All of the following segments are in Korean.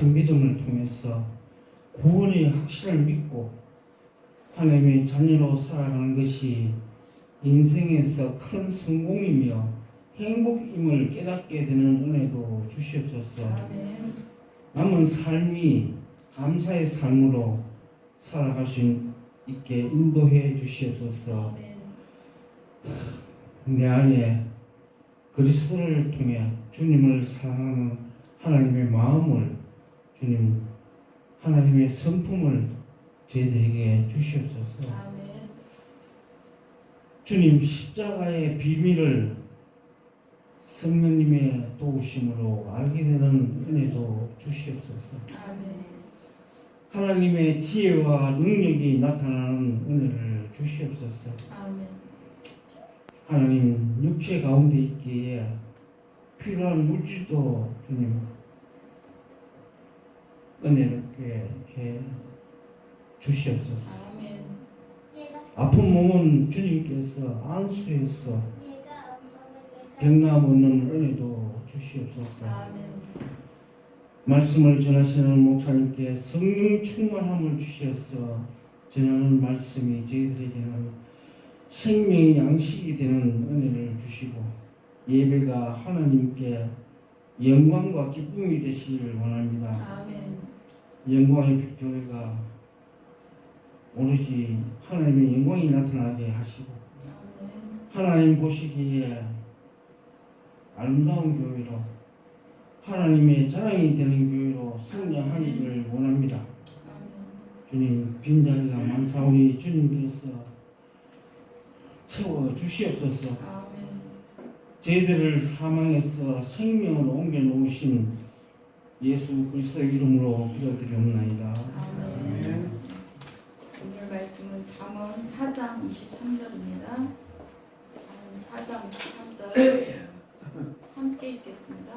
믿음을 통해서 구원의 확신을 믿고 하나님의 자녀로 살아가는 것이 인생에서 큰 성공이며 행복임을 깨닫게 되는 은혜도 주시옵소서. 아멘. 남은 삶이 감사의 삶으로 살아갈 수 있게 인도해 주시옵소서. 아멘. 내 안에 그리스도를 통해 주님을 사랑하는 하나님의 마음을 주님 하나님의 성품을 저희들에게 주시옵소서. 아멘. 주님 십자가의 비밀을 성령님의 도우심으로 알게 되는 은혜도 주시옵소서. 아멘. 하나님의 지혜와 능력이 나타나는 은혜를 주시옵소서. 아멘. 하나님 육체 가운데 있기에 필요한 물질도 주님 은혜롭게 해 주시옵소서. 아멘. 아픈 몸은 주님께서 안수해서 병남 없는 은혜도 주시옵소서. 아멘. 말씀을 전하시는 목사님께 성령 충만함을 주셔서 전하는 말씀이 저희들에게는 생명의 양식이 되는 은혜를 주시고 예배가 하나님께 영광과 기쁨이 되시기를 원합니다. 아멘. 영광의 빛교회가 오로지 하나님의 영광이 나타나게 하시고 아멘. 하나님 보시기에 아름다운 교회로 하나님의 자랑이 되는 교회로 성장하기를 원합니다. 아멘. 주님 빈자리가 많사오니 주님께서 채워 주시옵소서. 아멘. 저희들을 사망에서 생명으로 옮겨 놓으신 예수 그리스도의 이름으로 기도드리옵나이다. 아멘. 오늘 말씀은 잠언 4장 23절입니다. 잠언 4장 23절 함께 읽겠습니다.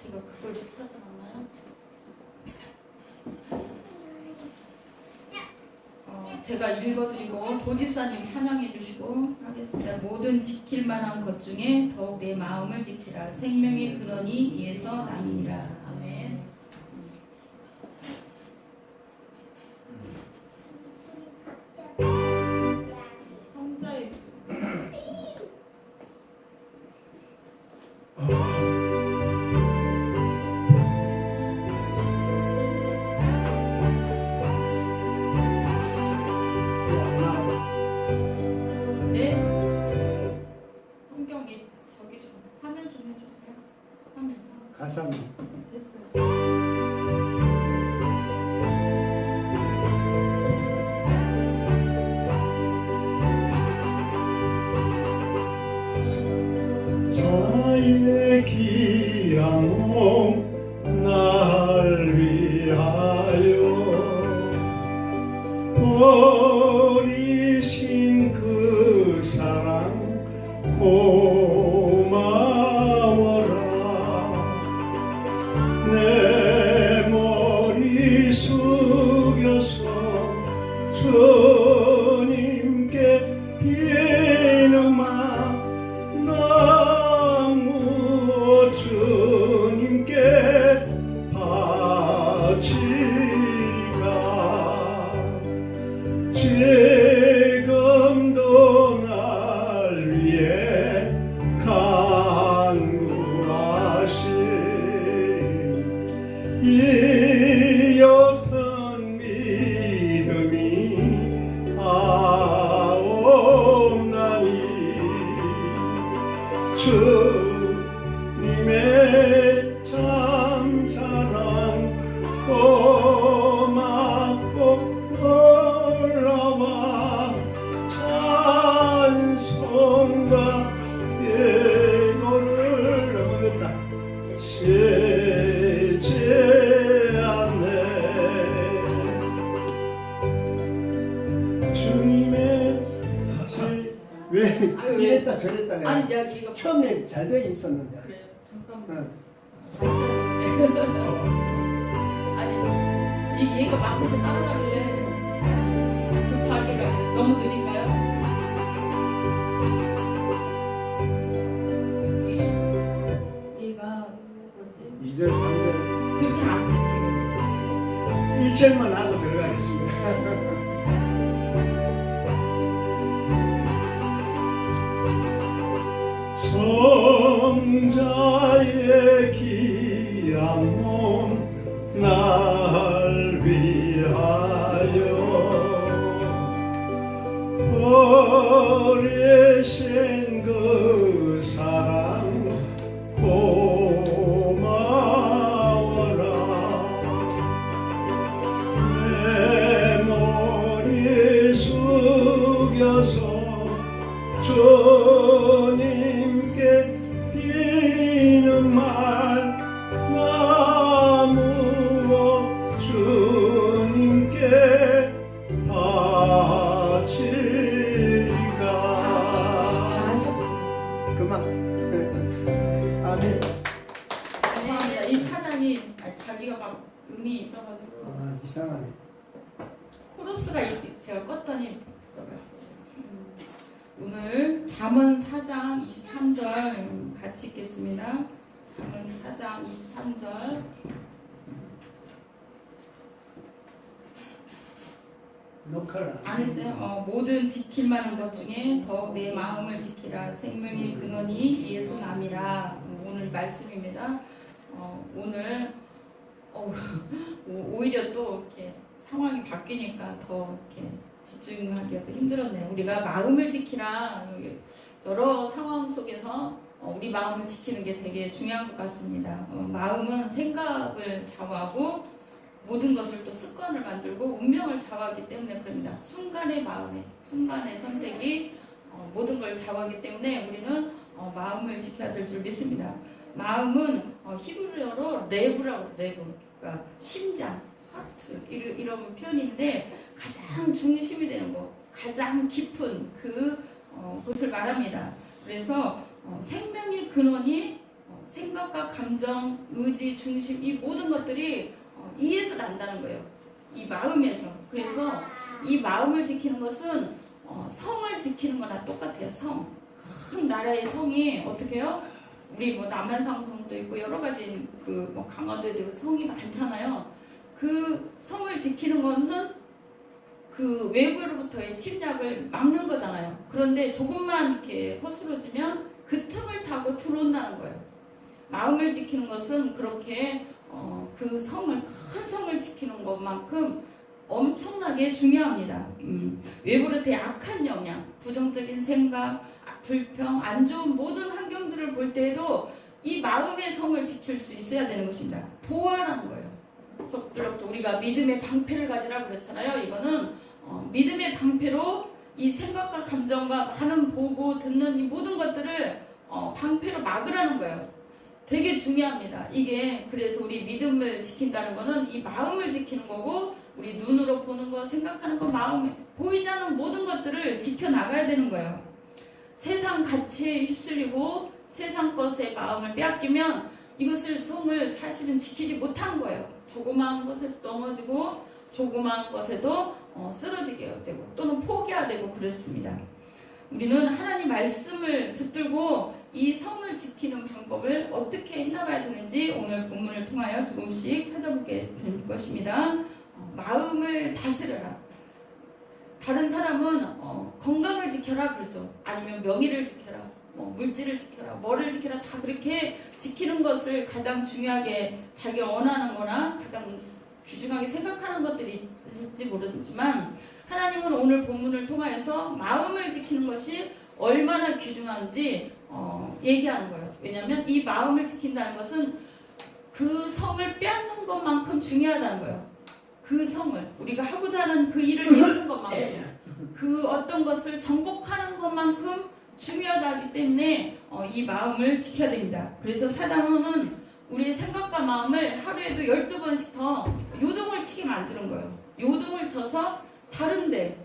제가 그걸 못 찾아놨나요? 제가 읽어드리고 도집사님 찬양해 주시고 하겠습니다. 모든 지킬 만한 것 중에 더욱 내 마음을 지키라. 생명의 근원이 이에서 남이니라. 아멘. 성자의 네. 성경이 저기 좀 화면 좀 해주세요. 화면. 가사 됐어요. 자의 귀한 몸 날 위하여 버리신 그 사랑 고마워라. 내 머리 숙여서 주님께 비누만 나무 주님께 바치리까. 지금도 날 위해 간구하신 이 어떤 믿음이 아옵나니 주님의 참 사랑 고맙고 놀라와 찬송과 예고를 넘겼다. 세지 않네. 주님의 왜 이랬다 저랬다 내가 아니 내가 이거 처음에 잘 돼 있었는데. 그래요. 잠깐만. 응. 다시 해야 돼. 아니 얘가 막 먼저 따라가길래 급하게 가요. 너무 느린가요? 얘가 뭐지? 2절 3절 그렇게 안 돼, 지금. 1절만 하고 들어가겠습니다. 성자의 귀한 몸 날 위하여 버리신 그 사랑 고마워라. 내 머리 숙여서 주님께 비는 말 나누어 주님께 바치리까. 다 하셨고. 그만. 아멘. 죄송합니다. 이 찬양이 자기가 막 음이 있어가지고 이상하네. 코러스가 제가 껐더니 들어갔어요. 오늘 잠언 4장 23절 같이 읽겠습니다. 잠언 4장 23절. 녹화를 안 했어요? 모든 지킬 만한 것 중에 더욱 내 마음을 지키라. 생명의 근원이 이에서 남이라. 오늘 말씀입니다. 오늘 오히려 또 이렇게 상황이 바뀌니까 더 이렇게 집중하기가 또 힘들었네요. 우리가 마음을 지키라. 여러 상황 속에서 우리 마음을 지키는 게 되게 중요한 것 같습니다. 마음은 생각을 좌우하고 모든 것을 또 습관을 만들고 운명을 좌우하기 때문에 그럽니다. 순간의 마음에, 순간의 선택이 모든 걸 좌우하기 때문에 우리는 마음을 지켜야 될 줄 믿습니다. 마음은 히브리어로 레브라고, 레브, 그러니까 심장, 하트 이런 표현인데 가장 중심이 되는 것, 가장 깊은 그것을 말합니다. 그래서 생명의 근원이 생각과 감정, 의지, 중심 이 모든 것들이 이에서 난다는 거예요. 이 마음에서. 그래서 이 마음을 지키는 것은 성을 지키는 거나 똑같아요. 성. 큰 나라의 성이 어떻게 해요? 우리 뭐 남한상성도 있고 여러 가지 뭐 강화도에도 성이 많잖아요. 그 성을 지키는 것은 그 외부로부터의 침략을 막는 거잖아요. 그런데 조금만 이렇게 허술어지면 그 틈을 타고 들어온다는 거예요. 마음을 지키는 것은 그렇게 그 성을, 큰 성을 지키는 것만큼 엄청나게 중요합니다. 외부로부터의 악한 영향, 부정적인 생각, 불평, 안 좋은 모든 환경들을 볼 때에도 이 마음의 성을 지킬 수 있어야 되는 것입니다. 보완하는 거예요. 적들로부터 우리가 믿음의 방패를 가지라 그랬잖아요. 이거는 믿음의 방패로 이 생각과 감정과 많은 보고 듣는 이 모든 것들을 방패로 막으라는 거예요. 되게 중요합니다. 이게 그래서 우리 믿음을 지킨다는 거는 이 마음을 지키는 거고 우리 눈으로 보는 거, 생각하는 거, 마음에 보이지 않는 모든 것들을 지켜나가야 되는 거예요. 세상 가치에 휩쓸리고 세상 것에 마음을 빼앗기면 이것을 성을 사실은 지키지 못한 거예요. 조그마한 것에서 넘어지고 조그마한 것에도 쓰러지게 되고 또는 포기하게 되고 그랬습니다. 우리는 하나님 말씀을 붙들고 이 성을 지키는 방법을 어떻게 해나가야 되는지 오늘 본문을 통하여 조금씩 찾아보게 될 것입니다. 마음을 다스려라. 다른 사람은 건강을 지켜라 그러죠. 아니면 명예를 지켜라, 물질을 지켜라, 뭐를 지켜라 다 그렇게 지키는 것을 가장 중요하게 자기가 원하는 거나 가장 귀중하게 생각하는 것들이 있을지 모르지만 하나님은 오늘 본문을 통하여서 마음을 지키는 것이 얼마나 귀중한지 얘기하는 거예요. 왜냐하면 이 마음을 지킨다는 것은 그 성을 빼앗는 것만큼 중요하다는 거예요. 그 성을 우리가 하고자 하는 그 일을 이루는 것만큼 그 어떤 것을 정복하는 것만큼 중요하다기 때문에 이 마음을 지켜야 됩니다. 그래서 사단은 우리의 생각과 마음을 하루에도 12번씩 더 요동을 치게 만드는 거예요. 요동을 쳐서 다른데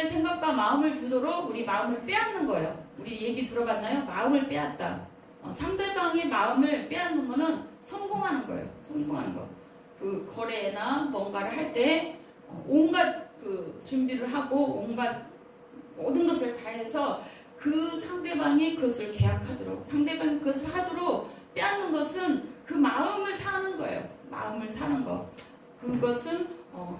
생각과 마음을 두도록 우리 마음을 빼앗는 거예요. 우리 얘기 들어봤나요? 마음을 빼앗다. 상대방의 마음을 빼앗는 거는 성공하는 거예요. 성공하는 거. 그 거래나 뭔가를 할 때 온갖 그 준비를 하고 온갖 모든 것을 다 해서 그 상대방이 그것을 계약하도록 상대방이 그것을 하도록 빼앗는 것은 그 마음을 사는 거예요. 거예요. 마음을 사는 거. 그것은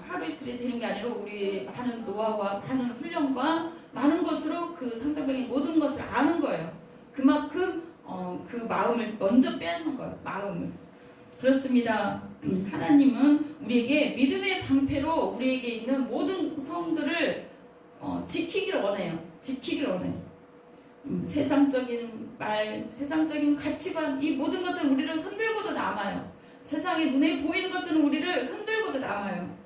하루 이틀이 되는 게 아니라 우리 많은 노하우와 많은 훈련과 많은 것으로 그 상대방의 모든 것을 아는 거예요. 그만큼 그 마음을 먼저 빼앗는 거예요. 마음을. 그렇습니다. 하나님은 우리에게 믿음의 방패로 우리에게 있는 모든 성들을 지키기를 원해요. 지키기를 원해요. 세상적인 말, 세상적인 가치관, 이 모든 것들은 우리를 흔들고도 남아요. 세상에 눈에 보이는 것들은 우리를 흔들고도 남아요.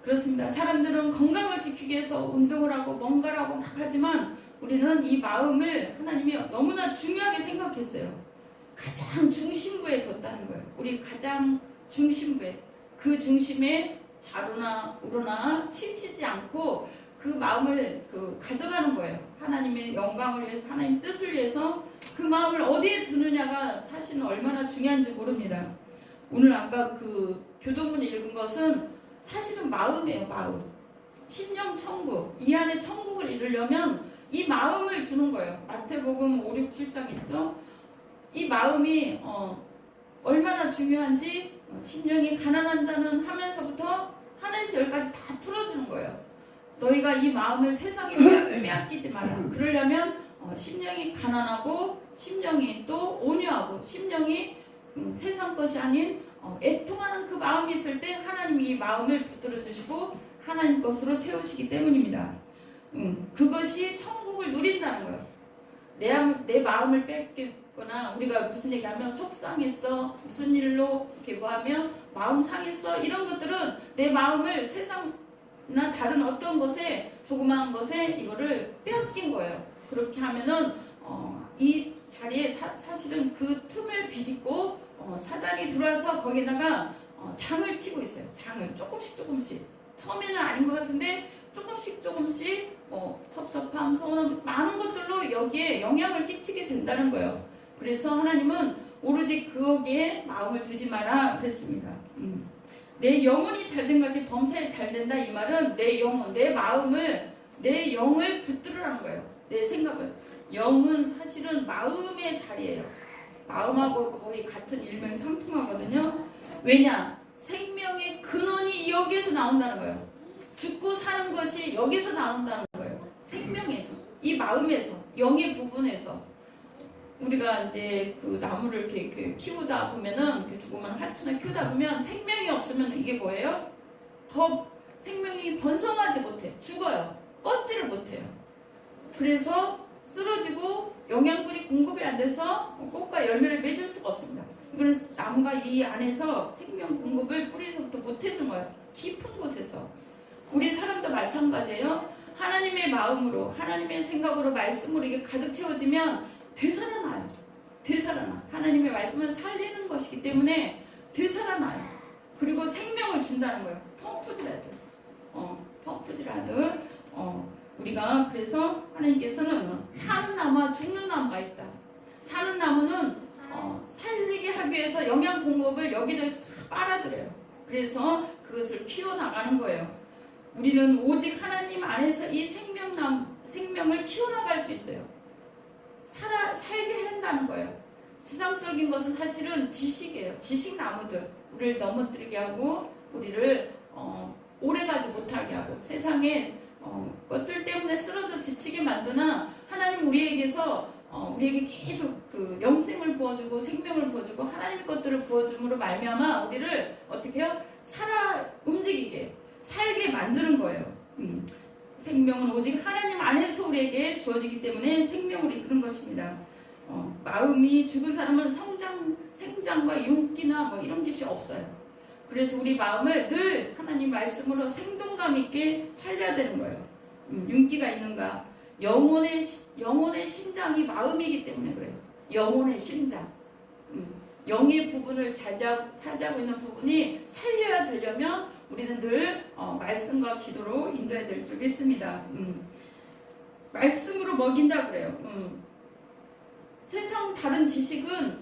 그렇습니다. 사람들은 건강을 지키기 위해서 운동을 하고 뭔가를 하고 막 하지만 우리는 이 마음을 하나님이 너무나 중요하게 생각했어요. 가장 중심부에 뒀다는 거예요. 우리 가장 중심부에, 그 중심에 좌로나 우로나 치우치지 않고 그 마음을 가져가는 거예요. 하나님의 영광을 위해서, 하나님의 뜻을 위해서 그 마음을 어디에 두느냐가 사실은 얼마나 중요한지 모릅니다. 오늘 아까 그 교도문 읽은 것은 사실은 마음이에요. 마음. 심령 천국, 이 안에 천국을 이루려면 이 마음을 주는 거예요. 마태복음 5, 6, 7장 있죠. 이 마음이 얼마나 중요한지 심령이 가난한 자는 하면서부터 하나에서 열까지 다 풀어주는 거예요. 너희가 이 마음을 세상에 빼앗기지 마라. 그러려면 심령이 가난하고 심령이 또 온유하고 심령이 세상 것이 아닌 애통하는 그 마음이 있을 때 하나님이 이 마음을 붙들어 주시고 하나님 것으로 채우시기 때문입니다. 그것이 천국을 누린다는 거예요. 내 마음을 뺏겼거나 우리가 무슨 얘기하면 속상했어, 무슨 일로 이렇게 뭐하면 마음 상했어, 이런 것들은 내 마음을 세상이나 다른 어떤 것에, 조그마한 것에 이거를 빼앗긴 거예요. 그렇게 하면은 이 자리에 사실은 그 틈을 비집고 사단이 들어와서 거기다가 장을 치고 있어요. 장을 조금씩 처음에는 아닌 것 같은데 조금씩 섭섭함, 서운함, 많은 것들로 여기에 영향을 끼치게 된다는 거예요. 그래서 하나님은 오로지 거기에 마음을 두지 마라 그랬습니다. 내 영혼이 잘된 것이 범사에 잘된다, 이 말은 내 영혼, 내 마음을, 내 영을 붙들으라는 거예요. 내 생각을. 영은 사실은 마음의 자리예요. 마음하고 거의 같은 일맥상통하거든요. 왜냐? 생명의 근원이 여기에서 나온다는 거예요. 죽고 사는 것이 여기서 나온다는 거예요. 생명에서, 이 마음에서, 영의 부분에서. 우리가 이제 그 나무를 이렇게 키우다 보면은, 이렇게 조그만 화초나 키우다 보면 생명이 없으면 이게 뭐예요? 더 생명이 번성하지 못해. 죽어요. 뻗지를 못해요. 그래서 쓰러지고 영양분이 공급이 안 돼서 꽃과 열매를 맺을 수가 없습니다. 그래서 나무가 이 안에서 생명 공급을 뿌리에서부터 못 해준 거예요. 깊은 곳에서. 우리 사람도 마찬가지예요. 하나님의 마음으로, 하나님의 생각으로, 말씀으로 이게 가득 채워지면 되살아나요. 되살아나. 하나님의 말씀은 살리는 것이기 때문에 되살아나요. 그리고 생명을 준다는 거예요. 펑프질하듯. 우리가 그래서 하나님께서는 사는 나무와 죽는 나무가 있다. 사는 나무는 살리게 하기 위해서 영양 공급을 여기저기서 다 빨아들여요. 그래서 그것을 키워나가는 거예요. 우리는 오직 하나님 안에서 이 생명을 키워나갈 수 있어요. 살게 한다는 거예요. 세상적인 것은 사실은 지식이에요. 지식나무들. 우리를 넘어뜨리게 하고 우리를 오래가지 못하게 하고 세상에 것들 때문에 쓰러져 지치게 만드나, 하나님 우리에게서 우리에게 계속 그 영생을 부어주고 생명을 부어주고 하나님의 것들을 부어줌으로 말미암아 우리를 어떻게 해요? 살아 움직이게, 살게 만드는 거예요. 생명은 오직 하나님 안에서 우리에게 주어지기 때문에 생명을 이끄는 것입니다. 마음이 죽은 사람은 생장과 윤기나 뭐 이런 것이 없어요. 그래서 우리 마음을 늘 하나님 말씀으로 생동감 있게 살려야 되는 거예요. 윤기가 있는가? 영혼의 심장이 마음이기 때문에 그래요. 영혼의 심장. 영의 부분을 차지하고 있는 부분이 살려야 되려면 우리는 늘 말씀과 기도로 인도해야 될 줄 믿습니다. 말씀으로 먹인다 그래요. 세상 다른 지식은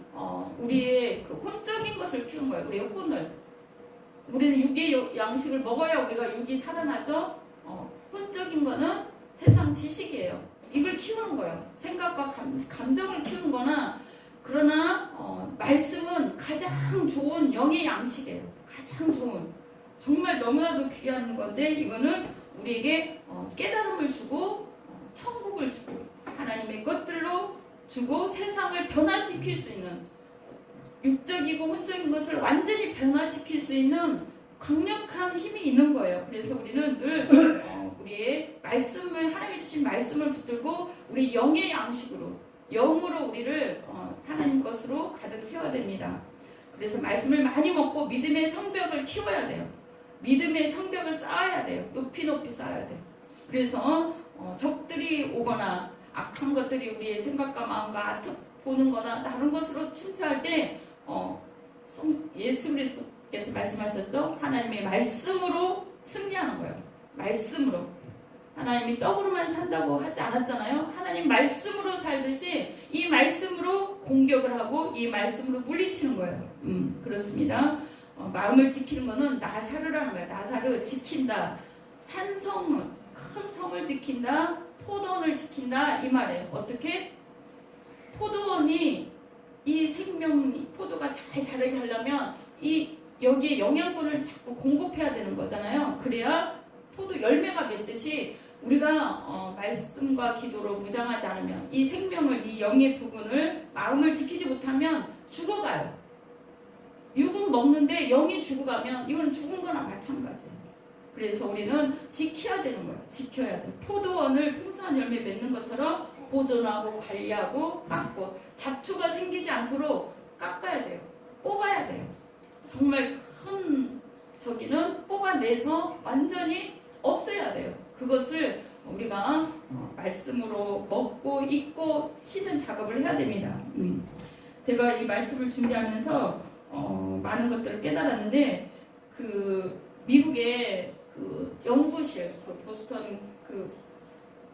우리의 그 혼적인 것을 키우는 거예요. 우리의 혼을. 우리는 육의 양식을 먹어야 우리가 육이 살아나죠. 혼적인 거는 세상 지식이에요. 이걸 키우는 거예요. 생각과 감정을 키우는 거나 그러나 말씀은 가장 좋은 영의 양식이에요. 가장 좋은, 정말 너무나도 귀한 건데, 이거는 우리에게 깨달음을 주고 천국을 주고 하나님의 것들로 주고 세상을 변화시킬 수 있는, 육적이고 혼적인 것을 완전히 변화시킬 수 있는 강력한 힘이 있는 거예요. 그래서 우리는 늘 우리의 말씀을, 하나님이 주신 말씀을 붙들고 우리 영의 양식으로, 영으로 우리를 하나님 것으로 가득 채워야 됩니다. 그래서 말씀을 많이 먹고 믿음의 성벽을 키워야 돼요. 믿음의 성벽을 쌓아야 돼요. 높이 높이 쌓아야 돼요. 그래서 적들이 오거나 악한 것들이 우리의 생각과 마음과 아득 보는 거나 다른 것으로 침투할 때 예수 그리스도께서 말씀하셨죠. 하나님의 말씀으로 승리하는 거예요. 말씀으로. 하나님이 떡으로만 산다고 하지 않았잖아요. 하나님 말씀으로 살듯이 이 말씀으로 공격을 하고 이 말씀으로 물리치는 거예요. 그렇습니다. 마음을 지키는 거는 나사르라는 거예요. 나사르, 지킨다. 산성, 큰 성을 지킨다. 포도원을 지킨다. 이 말이에요. 어떻게? 포도원이 이 생명, 포도가 잘 자라게 하려면 여기에 영양분을 자꾸 공급해야 되는 거잖아요. 그래야 포도 열매가 맺듯이 우리가 말씀과 기도로 무장하지 않으면, 이 생명을, 이 영의 부분을, 마음을 지키지 못하면 죽어가요. 육은 먹는데 영이 죽어가면 이건 죽은 거나 마찬가지예요. 그래서 우리는 지켜야 되는 거예요. 지켜야 돼요. 포도원을 풍성한 열매 맺는 것처럼 보존하고 관리하고 깎고, 잡초가 생기지 않도록 깎아야 돼요. 뽑아야 돼요. 정말 큰 저기는 뽑아내서 완전히 없애야 돼요. 그것을 우리가 말씀으로 먹고 잊고 쉬는 작업을 해야 됩니다. 제가 이 말씀을 준비하면서 많은 것들을 깨달았는데, 미국의 연구실, 보스턴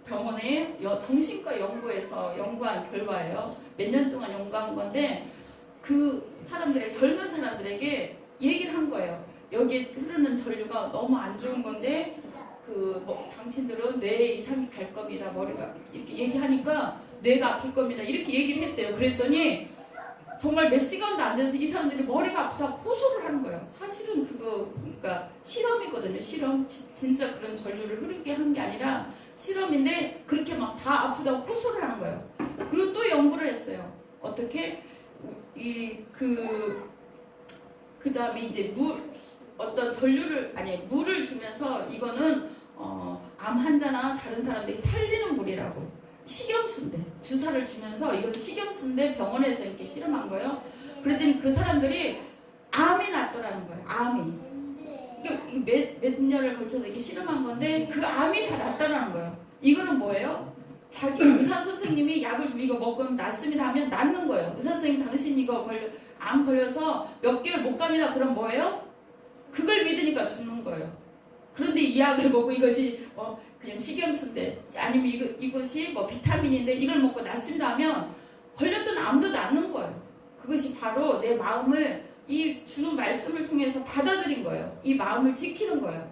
병원의 정신과 연구에서 연구한 결과예요. 몇 년 동안 연구한 건데, 사람들의, 젊은 사람들에게 얘기를 한 거예요. 여기에 흐르는 전류가 너무 안 좋은 건데, 당신들은 뇌에 이상이 갈 겁니다. 머리가 이렇게 얘기하니까 뇌가 아플 겁니다. 이렇게 얘기를 했대요. 그랬더니 정말 몇 시간도 안 돼서 이 사람들이 머리가 아프다고 호소를 하는 거예요. 사실은 그러니까 실험이거든요. 실험. 진짜 그런 전류를 흐르게 한 게 아니라 실험인데 그렇게 막 다 아프다고 호소를 하는 거예요. 그리고 또 연구를 했어요. 어떻게? 그 다음에 이제 어떤 전류를, 물을 주면서, 이거는 암 환자나 다른 사람들이 살리는 물이라고, 식염수인데 주사를 주면서, 이건 식염수인데 병원에서 이렇게 실험한 거예요. 그랬더니 그 사람들이 암이 났더라는 거예요. 암이. 몇 년을 걸쳐서 이렇게 실험한 건데 그 암이 다 났더라는 거예요. 이거는 뭐예요? 자기 의사 선생님이 약을 주고 이거 먹으면 낫습니다 하면 낫는 거예요. 의사 선생님, 당신 이거 암 걸려서 몇 개월 못 갑니다. 그럼 뭐예요? 그걸 믿으니까 죽는 거예요. 그런데 이 약을 먹고 이것이 그냥 식염수인데, 아니면 이것이 비타민인데 이걸 먹고 낫습니다 하면 걸렸던 암도 낫는 거예요. 그것이 바로 내 마음을 이 주는 말씀을 통해서 받아들인 거예요. 이 마음을 지키는 거예요.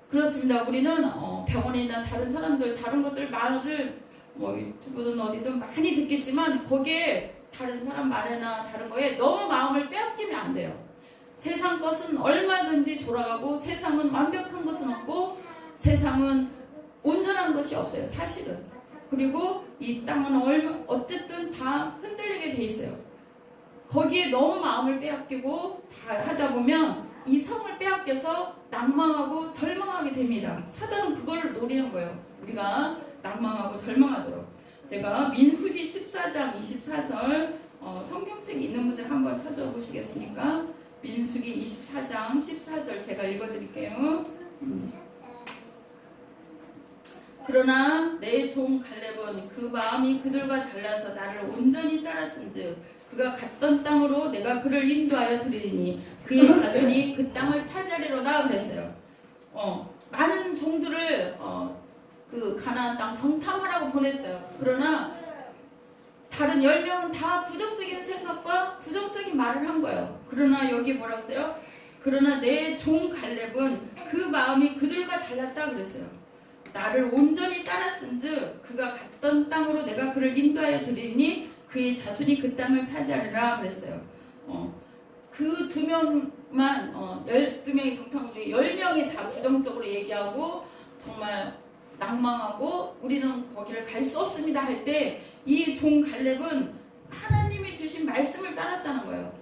그렇습니다. 우리는 병원이나 다른 사람들, 다른 것들 말을 유튜브든 어디든 많이 듣겠지만 거기에 다른 사람 말이나 다른 거에 너무 마음을 빼앗기면 안 돼요. 세상 것은 얼마든지 돌아가고, 세상은 완벽한 것은 없고, 세상은 온전한 것이 없어요. 사실은. 그리고 이 땅은 어쨌든 다 흔들리게 돼 있어요. 거기에 너무 마음을 빼앗기고 다 하다 보면 이 성을 빼앗겨서 낭망하고 절망하게 됩니다. 사단은 그걸 노리는 거예요. 우리가 낭망하고 절망하도록. 제가 민수기 14장 24절 성경책이 있는 분들 한번 찾아보시겠습니까? 민수기 24장 14절 제가 읽어드릴게요. 그러나 내 종 갈렙은 그 마음이 그들과 달라서 나를 온전히 따랐은즉 그가 갔던 땅으로 내가 그를 인도하여 드리리니 그의 자손이 그 땅을 차지하리로다 그랬어요. 많은 종들을 가나안 땅 정탐하라고 보냈어요. 그러나 다른 10명은 다 부정적인 생각과 부정적인 말을 한 거예요. 그러나 여기 뭐라고 했어요? 그러나 내 종 갈렙은 그 마음이 그들과 달랐다 그랬어요. 나를 온전히 따랐은즉 그가 갔던 땅으로 내가 그를 인도하여 드리니 그의 자손이 그 땅을 차지하리라 그랬어요. 그 2명만 12명의 정탐꾼 중에 10명이 다 부정적으로 얘기하고 정말 낭망하고 우리는 거기를 갈 수 없습니다 할 때 이 종 갈렙은 하나님이 주신 말씀을 따랐다는 거예요.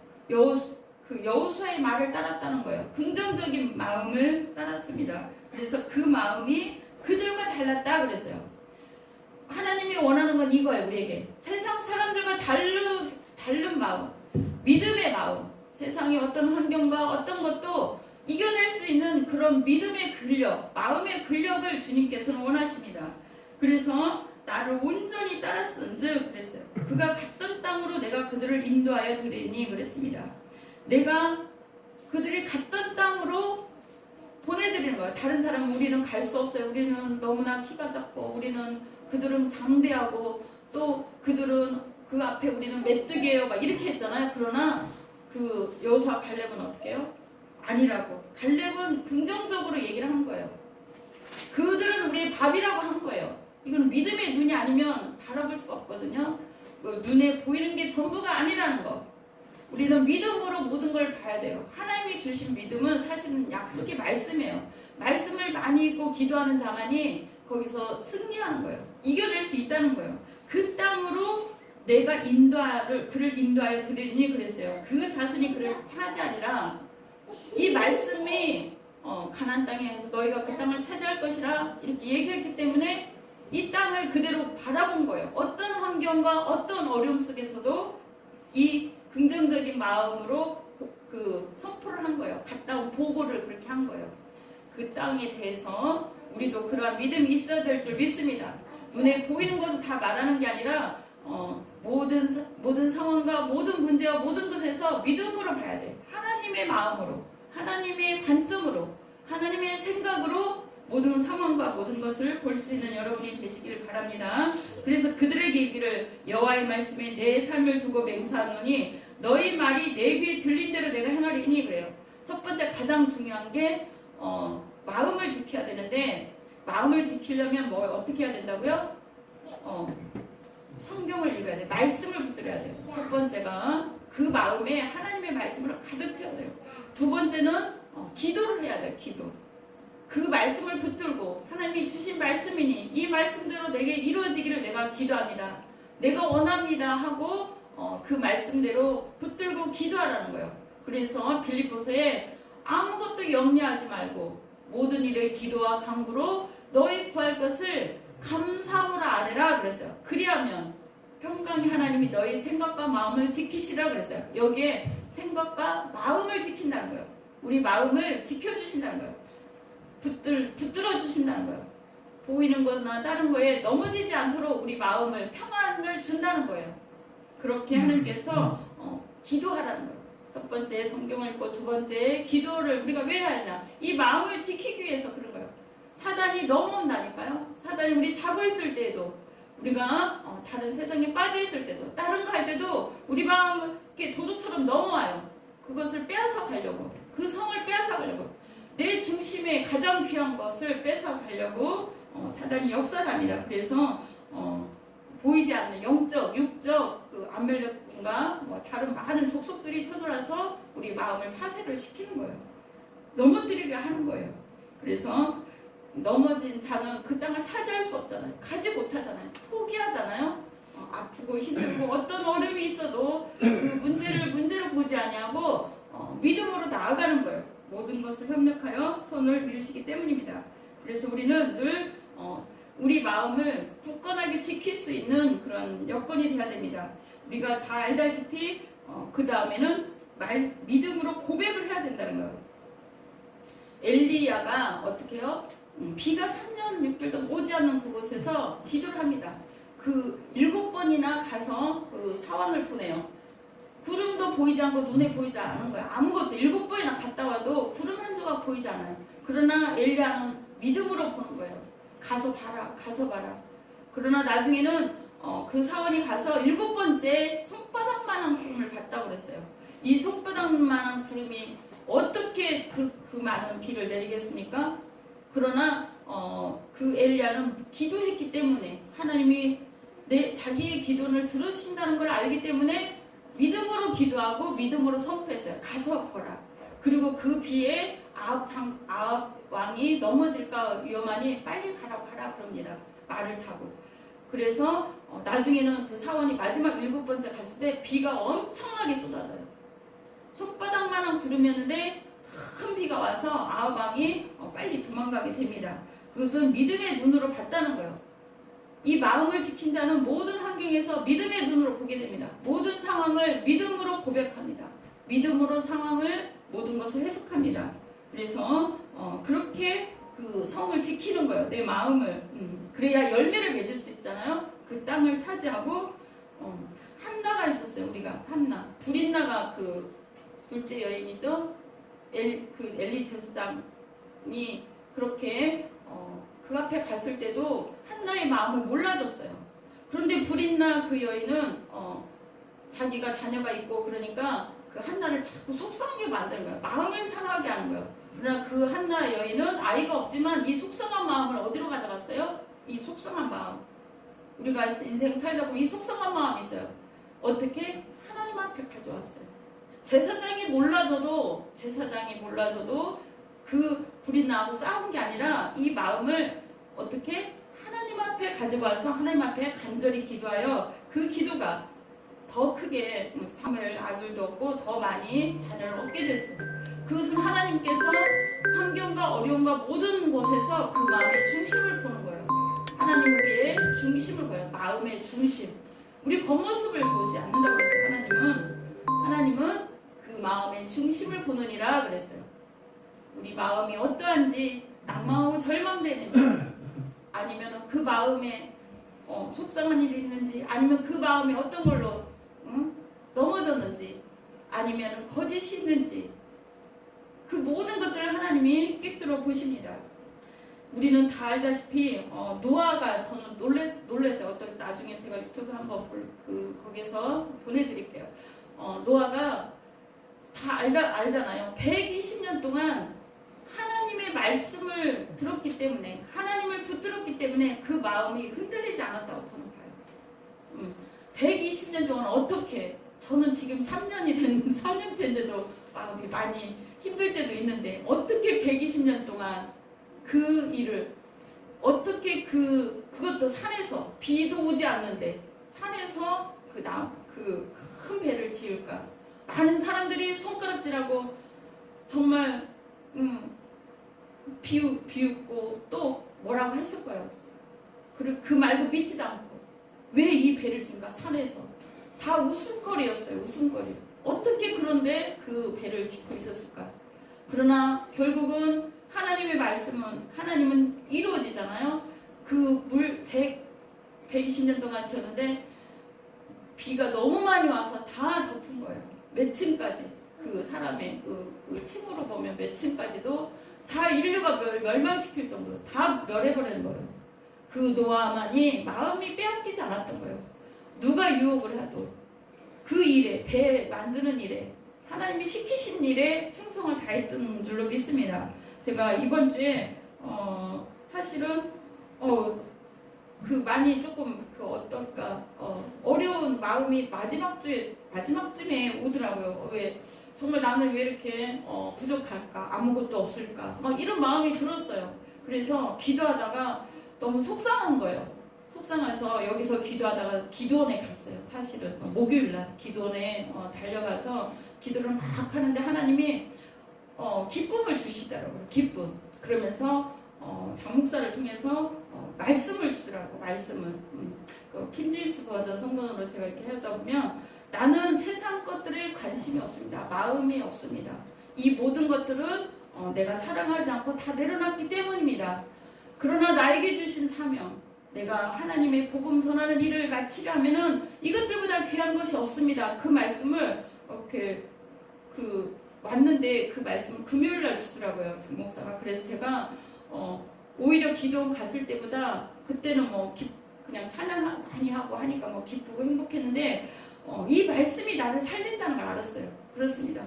여호수아의 말을 따랐다는 거예요. 긍정적인 마음을 따랐습니다. 그래서 그 마음이 그들과 달랐다 그랬어요. 하나님이 원하는 건 이거예요. 우리에게 세상 사람들과 다른 마음, 믿음의 마음, 세상의 어떤 환경과 어떤 것도 이겨낼 수 있는 그런 믿음의 근력, 마음의 근력을 주님께서는 원하십니다. 그래서 나를 온전히 따랐은즉 그랬어요. 그가 갔던 땅으로 내가 그들을 인도하여 드리니 그랬습니다. 내가 그들이 갔던 땅으로 보내드리는 거예요. 다른 사람은 우리는 갈 수 없어요. 우리는 너무나 키가 작고 그들은 장대하고 또 그들은 그 앞에 우리는 메뚜기예요. 막 이렇게 했잖아요. 그러나 그 여호수아 갈렙은 어떻게 해요? 아니라고. 갈렙은 긍정적으로 얘기를 한 거예요. 그들은 우리의 밥이라고 한 거예요. 이건 믿음의 눈이 아니면 바라볼 수가 없거든요. 눈에 보이는 게 전부가 아니라는 거. 우리는 믿음으로 모든 걸 봐야 돼요. 하나님이 주신 믿음은 사실은 약속의 말씀이에요. 말씀을 많이 읽고 기도하는 자만이 거기서 승리하는 거예요. 이겨낼 수 있다는 거예요. 그 땅으로 내가 그를 인도하여 드리니 그랬어요. 그 자손이 그를 차지하리라. 이 말씀이 가나안 땅에서 너희가 그 땅을 차지할 것이라 이렇게 얘기했기 때문에 이 땅을 그대로 바라본 거예요. 어떤 환경과 어떤 어려움 속에서도 이 긍정적인 마음으로 그 선포를 한 거예요. 갔다 온 보고를 그렇게 한 거예요. 그 땅에 대해서 우리도 그러한 믿음이 있어야 될 줄 믿습니다. 눈에 보이는 것을 다 말하는 게 아니라 모든 상황과 모든 문제와 모든 것에서 믿음으로 봐야 돼. 하나님의 마음으로, 하나님의 관점으로, 하나님의 생각으로 모든 상황과 모든 것을 볼 수 있는 여러분이 되시기를 바랍니다. 그래서 그들에게 이르기를 여호와의 말씀에 내 삶을 두고 맹세하노니 너희 말이 내 귀에 들린 대로 내가 행하리니 그래요. 첫 번째 가장 중요한 게 마음을 지켜야 되는데 마음을 지키려면 어떻게 해야 된다고요? 성경을 읽어야 돼. 말씀을 붙들어야 돼요. 첫 번째가 그 마음에 하나님의 말씀으로 가득 채워야 돼요. 두 번째는 기도를 해야 돼요. 기도. 그 말씀을 붙들고 하나님이 주신 말씀이니 이 말씀대로 내게 이루어지기를 내가 기도합니다. 내가 원합니다 하고 그 말씀대로 붙들고 기도하라는 거예요. 그래서 빌립보서에 아무것도 염려하지 말고 모든 일의 기도와 간구로 너희 구할 것을 감사함으로 아뢰라 그랬어요. 그리하면 평강의 하나님이 너희 생각과 마음을 지키시라 그랬어요. 여기에 생각과 마음을 지킨다는 거예요. 우리 마음을 지켜주신다는 거예요. 붙들어 주신다는 거예요. 보이는 거나 다른 거에 넘어지지 않도록 우리 마음을 평안을 준다는 거예요. 그렇게 하나님께서 기도하라는 거예요. 첫 번째 성경을 읽고 두 번째 기도를 우리가 왜 해야 하냐? 이 마음을 지키기 위해서 그런 거예요. 사단이 넘어온다니까요. 사단이 우리 자고 있을 때에도 우리가 다른 세상에 빠져 있을 때도 다른 거 할 때도 우리 마음을 이렇게 도둑처럼 넘어와요. 그것을 빼앗아 가려고 그 성을 빼앗아 가려고 내 중심에 가장 귀한 것을 뺏어 가려고 사단이 역사를 합니다. 그래서 보이지 않는 영적, 육적 그 아멜렉군과 다른 많은 족속들이 쳐들어와서 우리 마음을 파쇄를 시키는 거예요. 넘어뜨리게 하는 거예요. 그래서 넘어진 자는 그 땅을 차지할 수 없잖아요. 가지 못하잖아요. 포기하잖아요. 아프고 힘들고 어떤 어려움이 있어도 그 문제를 보지 아니하고 믿음으로 나아가는 거예요. 모든 것을 협력하여 선을 이루시기 때문입니다. 그래서 우리는 늘 우리 마음을 굳건하게 지킬 수 있는 그런 여건이 되어야 됩니다. 우리가 다 알다시피 그 다음에는 믿음으로 고백을 해야 된다는 거예요. 엘리야가 어떻게 해요? 비가 3년 6개월 동안 오지 않는 그곳에서 기도를 합니다. 그 7번이나 가서 그 사원을 보내요. 구름도 보이지 않고 눈에 보이지 않은 거예요. 아무것도 7번이나 갔다 와도 구름 한 조각 보이지 않아요. 그러나 엘리야는 믿음으로 보는 거예요. 가서 봐라, 가서 봐라. 그러나 나중에는 그 사원이 가서 7번째 손바닥만한 구름을 봤다고 그랬어요. 이 손바닥만한 구름이 어떻게 그 많은 비를 내리겠습니까? 그러나 그 엘리야는 기도했기 때문에 하나님이 자기의 기도를 들으신다는 걸 알기 때문에 믿음으로 기도하고 믿음으로 선포했어요. 가서 보라. 그리고 그 비에 아합 왕이 넘어질까 위험하니 빨리 가라고 하라 그럽니다. 말을 타고. 그래서 나중에는 그 사원이 마지막 7번째 갔을 때 비가 엄청나게 쏟아져요. 손바닥만한 구름이었는데 큰 비가 와서 아합 왕이 빨리 도망가게 됩니다. 그것은 믿음의 눈으로 봤다는 거예요. 이 마음을 지킨 자는 모든 환경에서 믿음의 눈으로 보게 됩니다. 모든 상황을 믿음으로 고백합니다. 믿음으로 상황을 모든 것을 해석합니다. 그래서 그렇게 그 성을 지키는 거예요. 내 마음을. 그래야 열매를 맺을 수 있잖아요. 그 땅을 차지하고 한나가 있었어요. 우리가 한나. 불인나가 그 둘째 여인이죠. 엘리 제사장이 그렇게 그 앞에 갔을 때도 한나의 마음을 몰라줬어요. 그런데 불인나 그 여인은 자기가 자녀가 있고 그러니까 그 한나를 자꾸 속상하게 만드는 거예요. 마음을 상하게 하는 거예요. 그러나 그 한나 여인은 아이가 없지만 이 속상한 마음을 어디로 가져갔어요? 이 속상한 마음. 우리가 인생 살다 보면 이 속상한 마음이 있어요. 어떻게? 하나님 앞에 가져왔어요. 제사장이 몰라줘도 그 불인나하고 싸운 게 아니라 이 마음을 어떻게? 하나님 앞에 가져와서 하나님 앞에 간절히 기도하여 그 기도가 더 크게 사무엘 아들도 얻고 더 많이 자녀를 얻게 됐어요. 그것은 하나님께서 환경과 어려움과 모든 곳에서 그 마음의 중심을 보는 거예요. 하나님 우리의 중심을 봐요. 마음의 중심. 우리 겉모습을 보지 않는다고 그랬어요. 하나님은 그 마음의 중심을 보느니라 그랬어요. 우리 마음이 어떠한지 낙망하고 절망되는지 아니면 그 마음에 속상한 일이 있는지 아니면 그 마음에 어떤 걸로 넘어졌는지 아니면 거짓이 있는지 그 모든 것들을 하나님이 꿰뚫어 보십니다. 우리는 다 알다시피 노아가 저는 놀랬어요. 어떤 나중에 제가 유튜브 한번 거기서 보내드릴게요. 노아가 다 알잖아요. 120년 동안 하나님의 말씀을 들었기 때문에 하나님을 붙들었기 때문에 그 마음이 흔들리지 않았다고 저는 봐요. 120년 동안 어떻게 저는 지금 4년째인데도 마음이 많이 힘들 때도 있는데 어떻게 120년 동안 그 일을 어떻게 그것도 산에서 비도 오지 않는데 산에서 그 큰 배를 지을까? 많은 사람들이 손가락질하고 정말 비웃고 또 뭐라고 했을 거예요. 그리고 그 말도 믿지도 않고 왜 이 배를 지은가? 산에서 다 웃음거리였어요. 웃음거리. 어떻게 그런데 그 배를 짓고 있었을까? 그러나 결국은 하나님의 하나님은 이루어지잖아요. 그 물 120년 동안 지었는데 비가 너무 많이 와서 다 덮은 거예요. 몇 층까지 그 사람의 그 층으로 보면 몇 층까지도 다 인류가 멸망시킬 정도로 다 멸해버리는 거예요. 그 노아만이 마음이 빼앗기지 않았던 거예요. 누가 유혹을 해도 그 일에 배 만드는 일에 하나님이 시키신 일에 충성을 다했던 줄로 믿습니다. 제가 이번 주에 사실은 많이 조금 어떨까 어려운 마음이 마지막쯤에 오더라고요. 왜 정말 나는 왜 이렇게 부족할까? 아무것도 없을까? 막 이런 마음이 들었어요. 그래서 기도하다가 너무 속상한 거예요. 속상해서 여기서 기도하다가 기도원에 갔어요. 사실은 목요일날 기도원에 달려가서 기도를 막 하는데 하나님이 기쁨을 주시더라고요. 기쁨. 그러면서 장목사를 통해서 말씀을 주더라고. 말씀을 그 킹제임스 버전 성문으로 제가 이렇게 하다 보면 나는 세상 것들에 관심이 없습니다. 마음이 없습니다. 이 모든 것들은 내가 사랑하지 않고 다 내려놨기 때문입니다. 그러나 나에게 주신 사명, 내가 하나님의 복음 전하는 일을 마치려 하면은 이것들보다 귀한 것이 없습니다. 그 말씀을 이렇게 왔는데 그 말씀 금요일 날 주더라고요. 장목사가. 그래서 제가 오히려 기도 갔을 때보다 그때는 그냥 찬양 많이 하고 하니까 기쁘고 행복했는데 이 말씀이 나를 살린다는 걸 알았어요. 그렇습니다.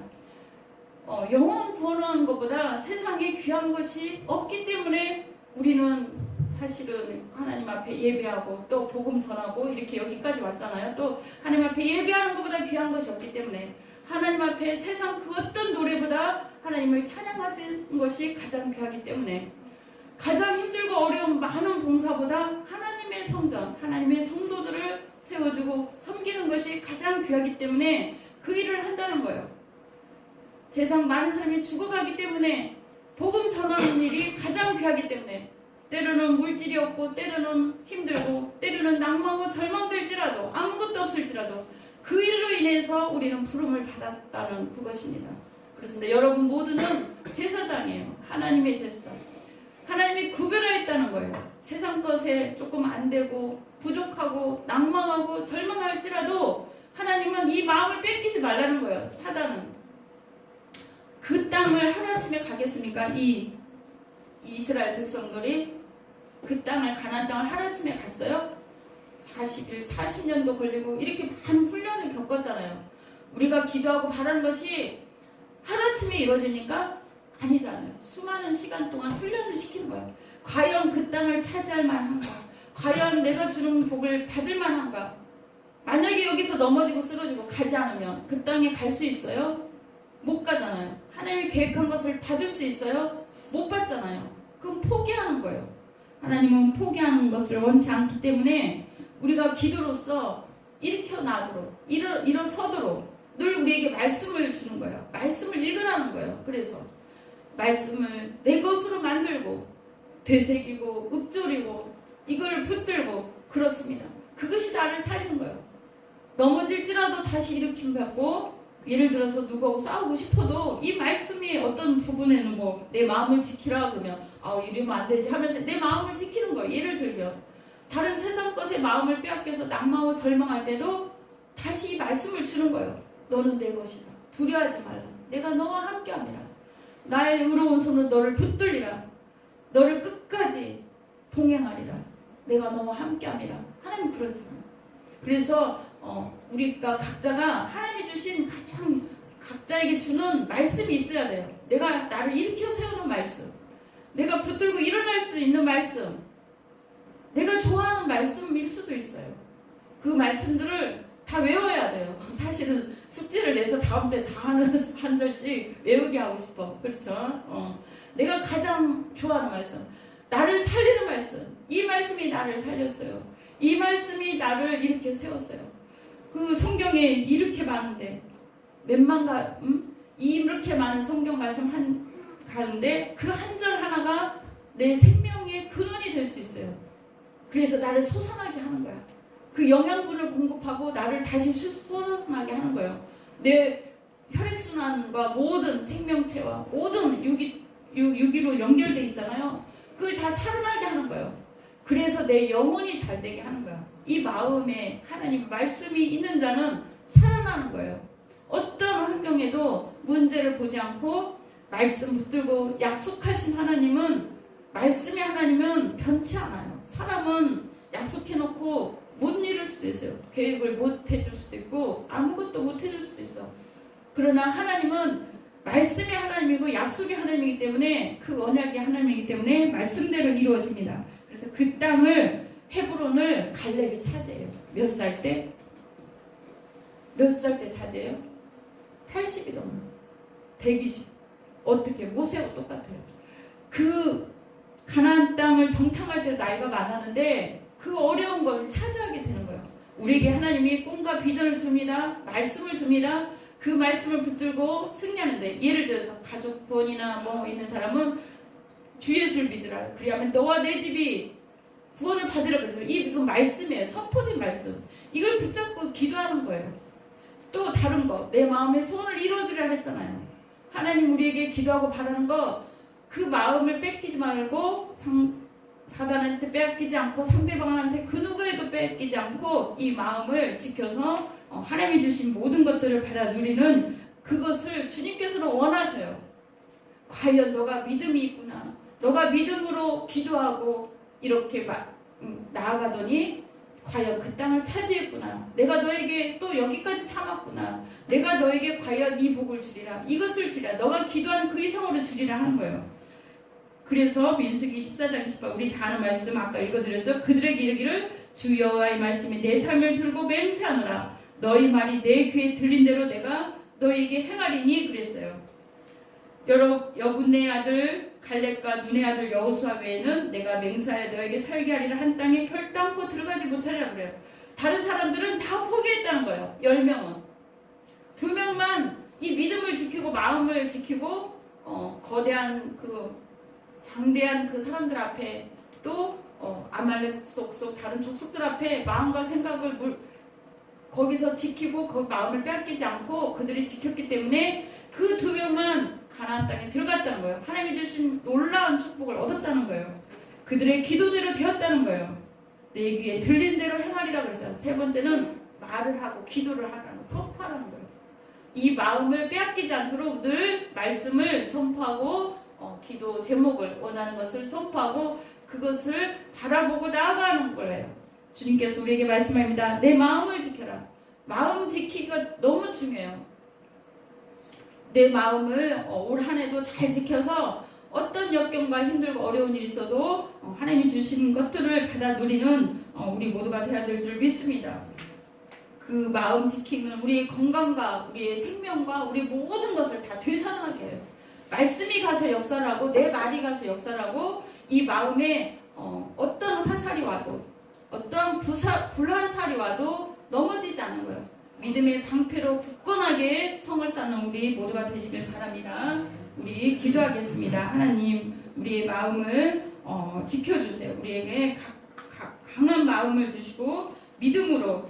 영혼 구원하는 것보다 세상에 귀한 것이 없기 때문에 우리는 사실은 하나님 앞에 예배하고 또 복음 전하고 이렇게 여기까지 왔잖아요. 또 하나님 앞에 예배하는 것보다 귀한 것이 없기 때문에 하나님 앞에 세상 그 어떤 노래보다 하나님을 찬양하시는 것이 가장 귀하기 때문에 가장 힘들고 어려운 많은 봉사보다 하나님의 성전, 하나님의 성도들을 세워주고 섬기는 것이 가장 귀하기 때문에 그 일을 한다는 거예요. 세상 많은 사람이 죽어가기 때문에 복음 전하는 일이 가장 귀하기 때문에 때로는 물질이 없고 때로는 힘들고 때로는 낭망하고 절망될지라도 아무것도 없을지라도 그 일로 인해서 우리는 부름을 받았다는 그것입니다. 그렇습니다. 여러분 모두는 제사장이에요. 하나님의 제사장. 하나님이 구별하였다는 거예요. 세상 것에 조금 안 되고 부족하고 낭망하고 절망할지라도 하나님은 이 마음을 뺏기지 말라는 거예요. 사단은. 그 땅을 하루아침에 가겠습니까? 이 이스라엘 백성들이 그 땅을 가나안 땅을 하루아침에 갔어요? 40일, 40년도 걸리고 이렇게 많은 훈련을 겪었잖아요. 우리가 기도하고 바라는 것이 하루아침에 이루어지니까 아니잖아요. 수많은 시간 동안 훈련을 시키는 거예요. 과연 그 땅을 차지할 만한가? 과연 내가 주는 복을 받을 만한가? 만약에 여기서 넘어지고 쓰러지고 가지 않으면 그 땅에 갈 수 있어요? 못 가잖아요. 하나님이 계획한 것을 받을 수 있어요? 못 받잖아요. 그럼 포기하는 거예요. 하나님은 포기하는 것을 원치 않기 때문에 우리가 기도로서 일어나도록 일어서도록 늘 우리에게 말씀을 주는 거예요. 말씀을 읽으라는 거예요. 그래서 말씀을 내 것으로 만들고 되새기고 읊조리고 이걸 붙들고 그렇습니다. 그것이 나를 살리는 거예요. 넘어질지라도 다시 일으킴 받고 예를 들어서 누구하고 싸우고 싶어도 이 말씀이 어떤 부분에는 뭐 내 마음을 지키라 그러면 이러면 안 되지 하면서 내 마음을 지키는 거예요. 예를 들면 다른 세상 것에 마음을 빼앗겨서 낭망하고 절망할 때도 다시 이 말씀을 주는 거예요. 너는 내 것이다. 두려워하지 말라. 내가 너와 함께함이라. 나의 의로운 손으로 너를 붙들리라. 너를 끝까지 동행하리라. 내가 너와 함께함이라. 하나님 그러잖아요. 그래서 우리가 각자가 하나님이 주신 가장 각자에게 주는 말씀이 있어야 돼요. 내가 나를 일으켜 세우는 말씀, 내가 붙들고 일어날 수 있는 말씀, 내가 좋아하는 말씀일 수도 있어요. 그 말씀들을 다 외워야 돼요. 사실은 숙제를 내서 다음 주에 다 한 절씩 외우게 하고 싶어. 그렇죠? 내가 가장 좋아하는 말씀, 나를 살리는 말씀, 이 말씀이 나를 살렸어요. 이 말씀이 나를 이렇게 세웠어요. 그 성경에 이렇게 많은데 이렇게 많은 성경 말씀 가운데 그 한 절 하나가 내 생명의 근원이 될 수 있어요. 그래서 나를 솟아나게 하는 거야. 그 영양분을 공급하고 나를 다시 솟아나게 하는 거예요. 내 혈액순환과 모든 생명체와 모든 유기로 연결되어 있잖아요. 그걸 다 살아나게 하는 거예요. 그래서 내 영혼이 잘 되게 하는 거야. 이 마음에 하나님 말씀이 있는 자는 살아나는 거예요. 어떤 환경에도 문제를 보지 않고 말씀 붙들고 약속하신 하나님은 말씀의 하나님은 변치 않아요. 사람은 약속해놓고 못 이룰 수도 있어요. 계획을 못 해줄 수도 있고 아무것도 못 해줄 수도 있어. 그러나 하나님은 말씀의 하나님이고 약속의 하나님이기 때문에 그 언약의 하나님이기 때문에 말씀대로 이루어집니다. 그래서 그 땅을 헤브론을 갈렙이 차지해요. 몇 살 때? 몇 살 때 차지해요? 80이 넘어요. 120. 어떻게? 모세하고 똑같아요. 그 가나안 땅을 정탐할 때 나이가 많았는데 그 어려운 걸 차지하게 되는 거예요. 우리에게 하나님이 꿈과 비전을 줍니다. 말씀을 줍니다. 그 말씀을 붙들고 승리하는데 예를 들어서 가족 구원이나 뭐 있는 사람은 주 예수를 믿으라. 그리하면 너와 내 집이 구원을 받으라 그래서 이거 말씀이에요. 선포된 말씀. 이걸 붙잡고 기도하는 거예요. 또 다른 거. 내 마음의 소원을 이루어주려 했잖아요. 하나님 우리에게 기도하고 바라는 거 그 마음을 뺏기지 말고 사단한테 빼앗기지 않고 상대방한테 그 누구에도 빼앗기지 않고 이 마음을 지켜서 하나님이 주신 모든 것들을 받아 누리는 그것을 주님께서는 원하셔요. 과연 너가 믿음이 있구나. 너가 믿음으로 기도하고 이렇게 나아가더니 과연 그 땅을 차지했구나. 내가 너에게 또 여기까지 참았구나. 내가 너에게 과연 이 복을 주리라. 이것을 주리라. 너가 기도한 그 이상으로 주리라 하는 거예요. 그래서 민수기 14장 18 우리 다 아는 말씀 아까 읽어드렸죠. 그들에게 이르기를 주 여호와의 말씀이 내 삶을 들고 맹세하노라. 너희 말이 내 귀에 들린 대로 내가 너희에게 행하리니 그랬어요. 여분의 아들 갈렙과 눈의 아들 여호수아 외에는 내가 맹세하여 너에게 살게 하리라 한 땅에 결단코 들어가지 못하리라 그래요. 다른 사람들은 다 포기했다는 거예요. 10명은. 2명만 이 믿음을 지키고 마음을 지키고 거대한 그 장대한 그 사람들 앞에 또 아말렉 속 다른 족속들 앞에 마음과 생각을 거기서 지키고 그 마음을 빼앗기지 않고 그들이 지켰기 때문에 그 2명만 가나안 땅에 들어갔다는 거예요. 하나님이 주신 놀라운 축복을 얻었다는 거예요. 그들의 기도대로 되었다는 거예요. 내 귀에 들린 대로 행하리라 그랬어요. 세 번째는 말을 하고 기도를 하라는 거, 선포하라는 거예요. 이 마음을 빼앗기지 않도록 늘 말씀을 선포하고 기도 제목을 원하는 것을 선포하고 그것을 바라보고 나아가는 거예요. 주님께서 우리에게 말씀합니다. 내 마음을 지켜라. 마음 지키기가 너무 중요해요. 내 마음을 올 한 해도 잘 지켜서 어떤 역경과 힘들고 어려운 일이 있어도 하나님이 주신 것들을 받아 누리는 우리 모두가 되어야 될 줄 믿습니다. 그 마음 지키면 우리의 건강과 우리의 생명과 우리 모든 것을 다 되살아나게 해요. 말씀이 가서 역사를 하고 내 말이 가서 역사를 하고 이 마음에 어떤 화살이 와도 어떤 불화살이 와도 넘어지지 않는 거예요. 믿음의 방패로 굳건하게 성을 쌓는 우리 모두가 되시길 바랍니다. 우리 기도하겠습니다. 하나님 우리의 마음을 지켜주세요. 우리에게 강한 마음을 주시고 믿음으로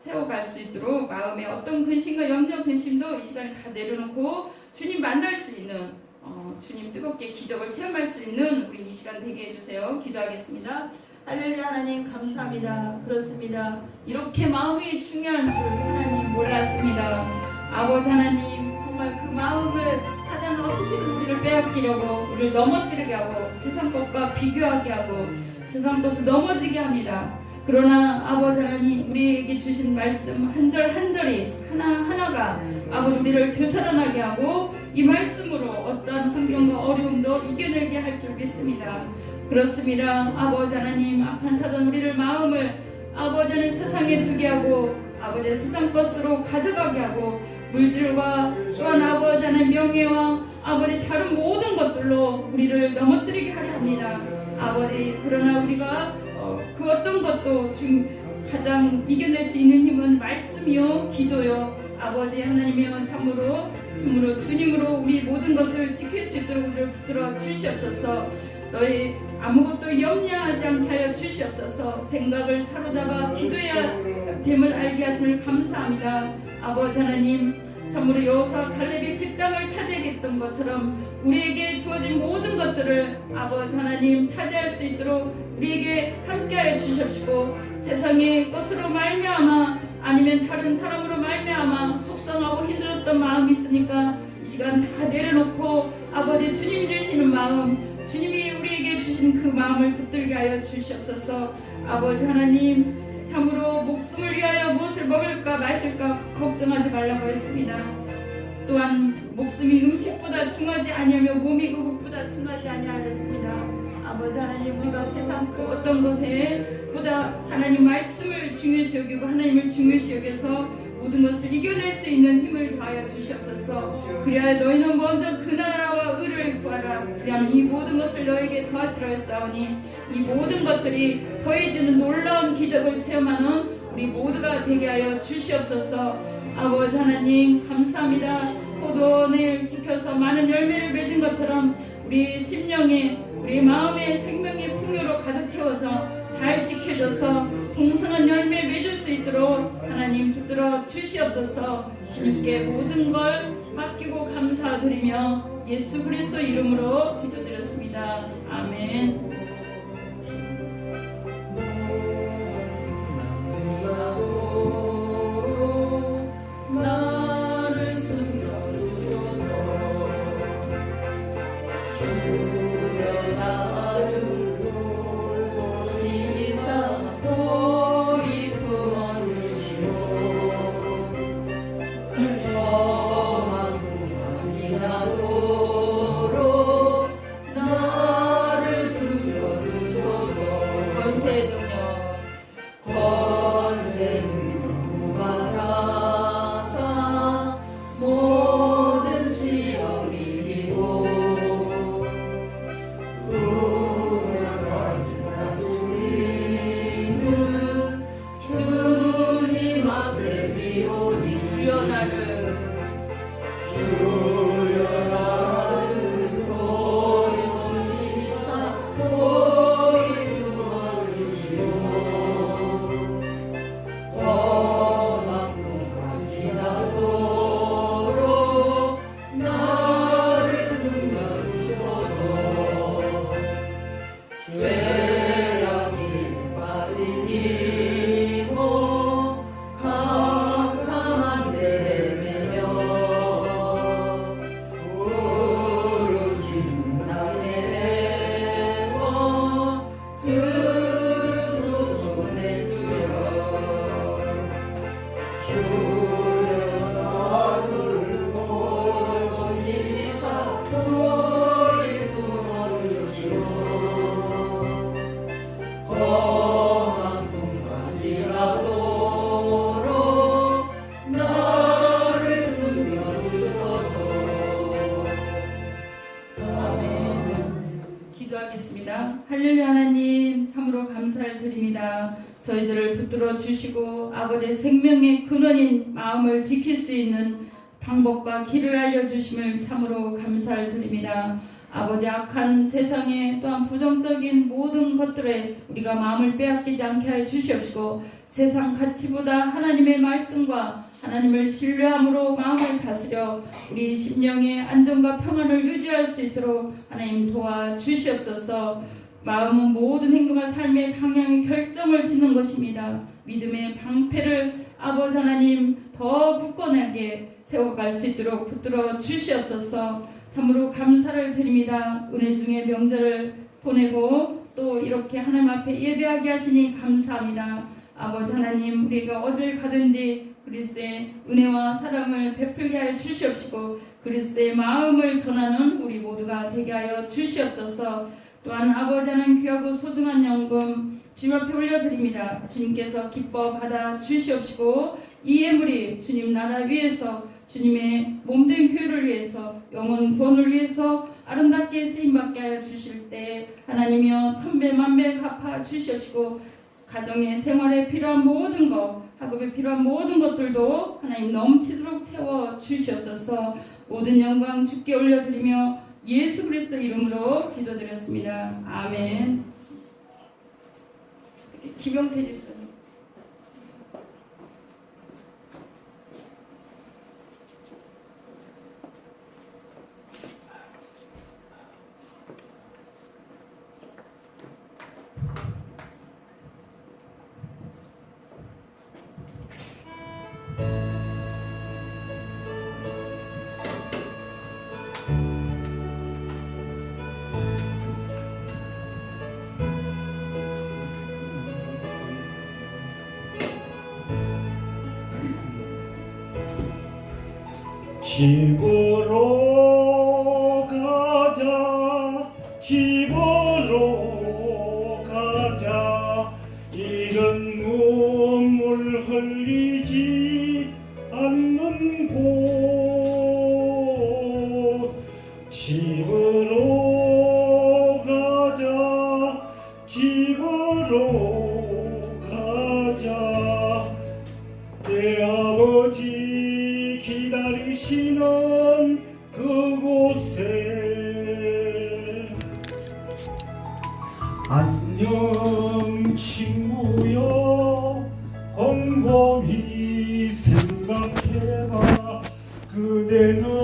세워갈 수 있도록 마음에 어떤 근심과 염려 근심도 이 시간에 다 내려놓고 주님 만날 수 있는 주님 뜨겁게 기적을 체험할 수 있는 우리 이 시간 되게 해주세요. 기도하겠습니다. 할렐루야. 하나님 감사합니다. 그렇습니다. 이렇게 마음이 중요한 줄 하나님 몰랐습니다. 아버지 하나님 정말 그 마음을 사단은 어떻게든 우리를 빼앗기려고 우리를 넘어뜨리게 하고 세상 것과 비교하게 하고 세상 것을 넘어지게 합니다. 그러나 아버지 하나님 우리에게 주신 말씀 한 절 한 절이 하나하나가 아버지 우리를 되살아나게 하고 이 말씀으로 어떠한 환경과 어려움도 이겨내게 할 줄 믿습니다. 그렇습니다. 아버지 하나님 악한 사단 우리를 마음을 아버지 하나님 세상에 두게 하고 아버지 세상 것으로 가져가게 하고 물질과 또한 아버지 하나님 명예와 아버지 다른 모든 것들로 우리를 넘어뜨리게 하려 합니다. 아버지 그러나 우리가 그 어떤 것도 가장 이겨낼 수 있는 힘은 말씀이요 기도요 아버지 하나님이여 참으로 주님으로 우리 모든 것을 지킬 수 있도록 우리를 붙들어 주시옵소서. 너희 아무것도 염려하지 않게 하여 주시옵소서. 생각을 사로잡아 기도해야 됨을 알게 하심을 감사합니다. 아버지 하나님 참으로 여호수아 갈렙이 그 땅을 차지하겠던 것처럼 우리에게 주어진 모든 것들을 아버지 하나님 차지할 수 있도록 우리에게 함께하여 주십시오. 세상의 것으로 말미암아 아니면 다른 사람으로 말미암아 속상하고 힘들었던 마음이 있으니까 이 시간 다 내려놓고 아버지 주님 주시는 마음 주님이 우리에게 주신 그 마음을 붙들게 하여 주시옵소서. 아버지 하나님 참으로 목숨을 위하여 무엇을 먹을까 마실까 걱정하지 말라고 했습니다. 또한 목숨이 음식보다 중하지 아니하며 몸이 그것보다 중하지 아니하였습니다. 아버지 하나님 우리가 세상 그 어떤 것에 보다 하나님 말씀을 중요시 여기고 하나님을 중요시 여겨서 모든 것을 이겨낼 수 있는 힘을 더하여 주시옵소서. 그래야 너희는 먼저 그 나라와 의를 구하라. 그래야 이 모든 것을 너에게 더하시라 했사오니 이 모든 것들이 더해지는 놀라운 기적을 체험하는 우리 모두가 되게 하여 주시옵소서. 아버지 하나님 감사합니다. 포도원을 지켜서 많은 열매를 맺은 것처럼 우리 심령에 우리 마음의 생명의 풍요로 가득 채워서 잘 지켜줘서 풍성한 열매 맺을 수 있도록 하나님 붙들어 주시옵소서. 주님께 모든 걸 맡기고 감사드리며 예수 그리스도 이름으로 기도드렸습니다. 아멘. 나를 숨겨주소서. 주여 나를 심히 삼고 이끌어 주시오. 험한 꿈 지나도록 할렐루야. 하나님 참으로 감사를 드립니다. 저희들을 붙들어 주시고 아버지의 생명의 근원인 마음을 지킬 수 있는 방법과 길을 알려주심을 참으로 감사를 드립니다. 아버지 악한 세상에 또한 부정적인 모든 것들에 우리가 마음을 빼앗기지 않게 하여 주시옵시고 세상 가치보다 하나님의 말씀과 하나님을 신뢰함으로 마음을 다스려 우리 심령의 안정과 평안을 유지할 수 있도록 하나님 도와주시옵소서. 마음은 모든 행동과 삶의 방향의 결정을 짓는 것입니다. 믿음의 방패를 아버지 하나님 더 굳건하게 세워갈 수 있도록 붙들어 주시옵소서. 참으로 감사를 드립니다. 은혜 중에 명절을 보내고 또 이렇게 하나님 앞에 예배하게 하시니 감사합니다. 아버지 하나님 우리가 어딜 가든지 그리스도의 은혜와 사랑을 베풀게 하여 주시옵시고 그리스도의 마음을 전하는 우리 모두가 되게 하여 주시옵소서. 또한 아버지 하나님 귀하고 소중한 연금 주님 앞에 올려드립니다. 주님께서 기뻐 받아 주시옵시고 이 예물이 주님 나라 위에서 주님의 몸된 교회를 위해서 영혼 구원을 위해서 아름답게 쓰임받게 하여 주실 때 하나님이여 천배 만배 갚아 주시옵시고 가정의 생활에 필요한 모든 것 학업에 필요한 모든 것들도 하나님 넘치도록 채워 주시옵소서. 모든 영광 주께 올려드리며 예수 그리스도 이름으로 기도드렸습니다. 아멘. 김영태 집사님. 집으로 가자 집으로 가자 이런 눈물 흘리지 않는 곳 집으로 가자 집으로 가자 내 아버지 기다리시는 그곳에 안녕 친구여 곰곰이 생각해봐 그대는